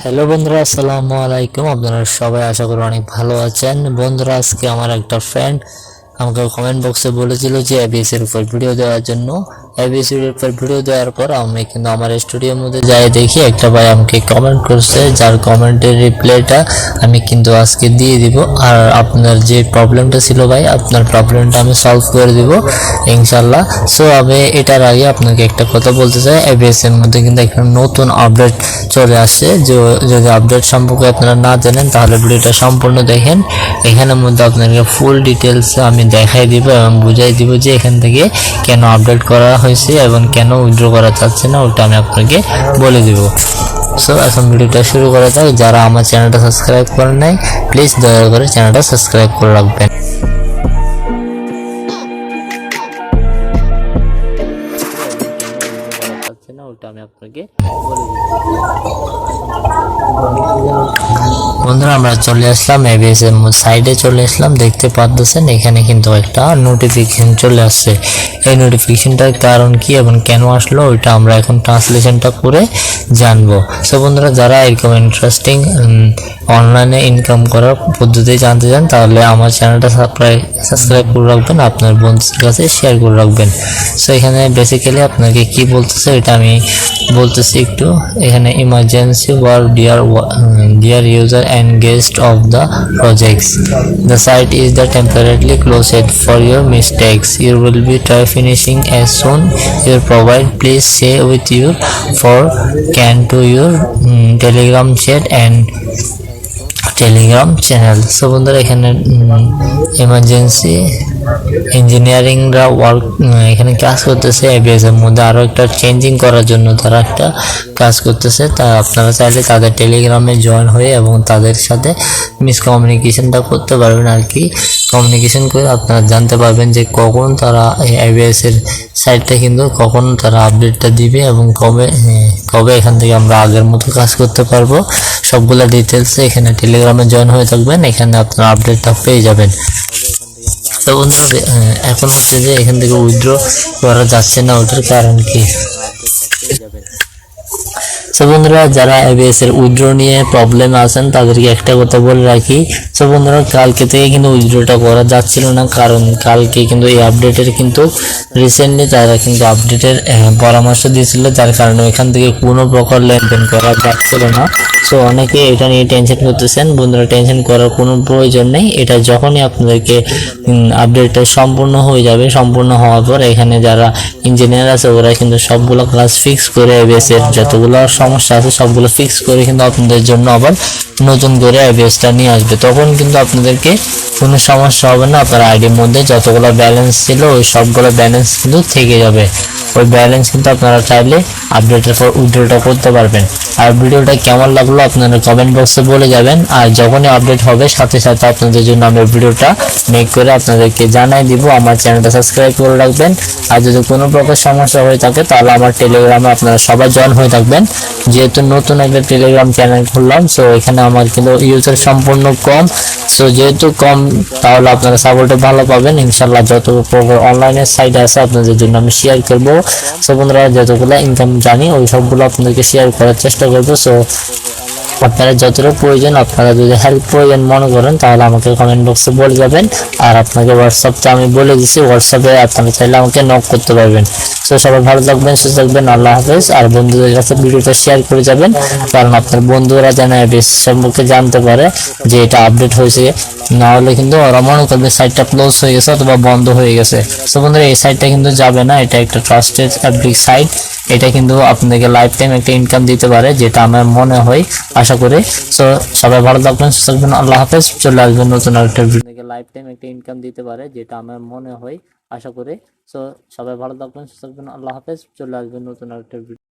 Hello বন্ধুরা, আসসালামু আলাইকুম। আপনারা সবাই আশা করি অনেক ভালো আছেন। বন্ধুরা, আজকে আমার একটা ফ্রেন্ড আমাকে কমেন্ট বক্সে বলেছিল যে এবিএস এর উপর ভিডিও দেওয়ার জন্য। এবিএস এর উপর ভিডিও দেওয়ার পর আমি কিন্তু আমার স্টুডিওর মধ্যে যাই, দেখি একটা ভাই আমাকে কমেন্ট করছে, যার কমেন্টের রিপ্লাইটা আমি কিন্তু আজকে দিয়ে দিব। আর আপনার যে প্রবলেমটা ছিল ভাই, আপনার প্রবলেমটা আমি সলভ করে দিব ইনশাল্লাহ। সো আমি এটার আগে আপনাকে একটা কথা বলতে চাই, এবিএস এর মধ্যে কিন্তু একটা নতুন আপডেট চলে আসছে। যদি আপডেট সম্পর্কে আপনারা না জানেন তাহলে ভিডিওটা সম্পূর্ণ দেখেন। এখানের মধ্যে আপনাকে ফুল ডিটেলস আমি দেখাই দিব এবং বুঝাই দিব যে এখান থেকে কেন আপডেট করা হয়েছে এবং কেন উইথড্র করা যাচ্ছে না, ওটা আমি আপনাকে বলে দিব। সো এখন ভিডিওটা শুরু করা যাক। যারা আমার চ্যানেলটা সাবস্ক্রাইব করেন নাই, প্লিজ দয়া করে চ্যানেলটা সাবস্ক্রাইব করে রাখবেন। ওটা আমি আপনাকে বলে দিব। বন্ধুরা, আমরা চলে আসলাম এবিএস এর সাইডে চলে আসলাম। দেখতে পাচ্ছেন এখানে কিন্তু একটা নোটিফিকেশন চলে আসছে। এই নোটিফিকেশনটার কারণ কি এবং কেন আসলো ওইটা আমরা এখন ট্রান্সলেশনটা করে জানবো। সো বন্ধুরা, যারা এরকম ইন্টারেস্টিং অনলাইনে ইনকাম করার পদ্ধতি জানতে চান তাহলে আমার চ্যানেলটা সাবস্ক্রাইব করে রাখবেন, আপনার বন্ধুদের কাছে শেয়ার করে রাখবেন। সো এখানে বেসিক্যালি আপনাকে কি বলতেছে এটা আমি বলতেছি একটু। এখানে emergency war dear user and guest of the projects, the site is the temporarily closed for your mistakes. You will be try finishing as soon you provide. Please share with you for can to your telegram chat and Telegram channel. So বন্ধুরা, এখানে emergency ইঞ্জিনিয়ারিংরা work এখানে কাজ করতেছে। ABS এর মধ্যে আরও একটা changing করার জন্য তারা একটা কাজ করতেছে। তা আপনারা চাইলে তাদের টেলিগ্রামে জয়েন হয়ে এবং তাদের সাথে মিসকমিউনিকেশনটা করতে পারবেন আর কি। কমিউনিকেশন করে আপনারা জানতে পারবেন যে কখন তারা এবিএস এর সাইটটা কিন্তু কখন তারা আপডেটটা দিবে এবং কবে এখান থেকে আমরা আগের মতো কাজ করতে পারবো, সবগুলা ডিটেলস এখানে টেলিগ্রামে জয়েন হয়ে থাকবেন। এখানে আপনারা আপডেটটা পেয়ে যাবেন। তো বন্ধুরা, এখন হচ্ছে যে এখান থেকে উইথড্র করা যাচ্ছে না, ওটার কারণ কি? সো বন্ধুরা, যারা এবিএস এর উইথড্র নিয়ে প্রবলেম আছেন তাদেরকে একটা কথা বলে রাখি। সো বন্ধুরা, কালকে থেকে কিন্তু উইথড্রটা করা যাচ্ছিল না, কারণ কালকে কিন্তু এই আপডেটের কিন্তু রিসেন্টলি তারা কিন্তু আপডেটের পরামর্শ দিয়েছিল, যার কারণে এখান থেকে কোনো প্রকার লেনদেন করা যাচ্ছিল না। সো অনেকে এটা নিয়ে টেনশন করতেছেন। বন্ধুরা, টেনশন করার কোনো প্রয়োজন নেই। এটা যখনই আপনাদেরকে আপডেটটা সম্পূর্ণ হয়ে যাবে, সম্পূর্ণ হওয়ার পর এখানে যারা ইঞ্জিনিয়ার আছে ওরা কিন্তু সবগুলো ক্লাস ফিক্স করে এবিএস এর যতগুলো সমস্যা আছে সবগুলো ফিক্স করে কিন্তু আপনাদের জন্য আবার নতুন করে এবিএসটা নিয়ে আসবে। তখন কিন্তু আপনাদেরকে কোনো সমস্যা হবে না। আপনার আইডির মধ্যে যতগুলো ব্যালেন্স ছিল ওই সবগুলো ব্যালেন্স কিন্তু থেকে যাবে। ওই ব্যালেন্স কিন্তু আপনারা চাইলে আপডেটের পর উইথড্রটা করতে পারবেন। আর ভিডিওটা কেমন লাগলো আপনারা কমেন্ট বক্সে বলে যাবেন। আর যখনই আপডেট হবে সাথে সাথে আপনাদের জন্য আমি ভিডিওটা মেক করে আপনাদেরকে জানাই দিব। আমার চ্যানেলটা সাবস্ক্রাইব করে রাখবেন। আর যদি কোনো প্রকার সমস্যা হয়ে থাকে তাহলে আমার টেলিগ্রামে আপনারা সবাই জয়েন হয়ে থাকবেন। যেহেতু নতুন একটা টেলিগ্রাম চ্যানেল খুললাম, সো এখানে আমার কিন্তু ইউজার সম্পূর্ণ কম। সো যেহেতু কম তাহলে আপনারা সাপোর্টে ভালো পাবেন ইনশাল্লাহ। যত প্রকার অনলাইনের সাইট আছে আপনাদের জন্য আমি শেয়ার করবো। সো বন্ধুরা, যতগুলো ইনকাম জানি ওই সবগুলো আপনাদেরকে শেয়ার করার চেষ্টা করবো। সো আপনারা যতটা প্রয়োজন, আপনারা যদি হেল্প প্রয়োজন মনে করেন তাহলে আমাকে কমেন্ট বক্সে বলে যাবেন। আর আপনাকে হোয়াটসঅ্যাপটা আমি বলে দিচ্ছি, হোয়াটসঅ্যাপে আপনারা চাইলে আমাকে নক করতে পারবেন। সো সবাই ভালো থাকবেন, সুস্থ থাকবেন, আল্লাহ হাফেজ। আর বন্ধুদের কাছে ভিডিওটা শেয়ার করে যাবেন, কারণ আপনার বন্ধুরা যেন এবিএস সম্পর্কে জানতে পারে যে এটা আপডেট হয়েছে। না হলে কিন্তু ওরা মনে করবে সাইটটা ক্লোজ হয়ে গেছে অথবা বন্ধ হয়ে গেছে। সো বন্ধুরা, এই সাইটটা কিন্তু যাবে না, এটা একটা ট্রাস্টেড পাবলিক সাইট। এটা কিন্তু আপনাদেরকে লাইফ টাইম একটা ইনকাম দিতে পারে, যেটা আমার মনে হয়, আশা করি। সো সবাই ভালো থাকবেন, সুস্থ থাকবেন, আল্লাহ হাফেজ। চলে আসবেন নতুন একটা ভিডিও। লাইফ টাইম একটা ইনকাম দিতে পারে, যেটা আমার মনে হয়, আশা করি। সো সবাই ভালো থাকবেন, সুস্থ থাকবেন, আল্লাহ হাফেজ। চলে আসবেন নতুন একটা ভিডিও।